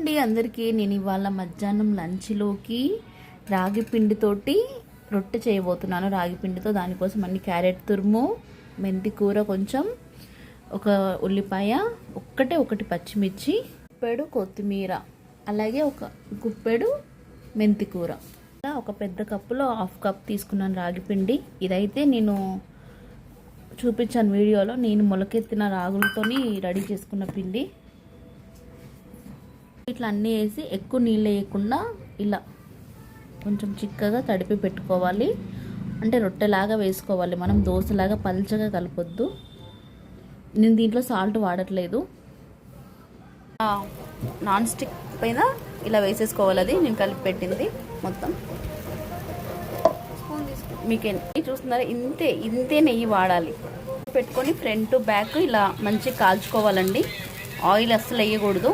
అండి అందరికీ. నేను ఇవాళ మధ్యాహ్నం లంచ్లోకి రాగి పిండితోటి రొట్టె చేయబోతున్నాను. రాగి పిండితో దానికోసం అన్ని క్యారెట్ తురుము, మెంతి కూర, కొంచెం ఒక ఉల్లిపాయ, ఒకటి పచ్చిమిర్చి, గుప్పెడు కొత్తిమీర, అలాగే ఒక గుప్పెడు మెంతి కూర. ఒక పెద్ద కప్పులో 1/2 కప్ తీసుకున్నాను రాగి పిండి. ఇదైతే నేను చూపించాను వీడియోలో. నేను మొలకెత్తిన రాగులతోని రెడీ చేసుకున్న పిండి. ఇట్లా అన్నీ వేసి ఎక్కువ నీళ్ళు వేయకుండా ఇలా కొంచెం చిక్కగా తడిపి పెట్టుకోవాలి. అంటే రొట్టెలాగా వేసుకోవాలి, మనం దోశలాగా పల్చగా కలపొద్దు. నేను దీంట్లో సాల్ట్ వాడట్లేదు. నాన్ స్టిక్ పైన ఇలా వేసేసుకోవాలి. అది నేను కలిపి పెట్టింది మొత్తం. మీకు చూస్తున్నారా, ఇంతే నెయ్యి వాడాలి. పెట్టుకొని ఫ్రంట్ బ్యాక్ ఇలా మంచిగా కాల్చుకోవాలండి. ఆయిల్ అస్సలు వేయకూడదు.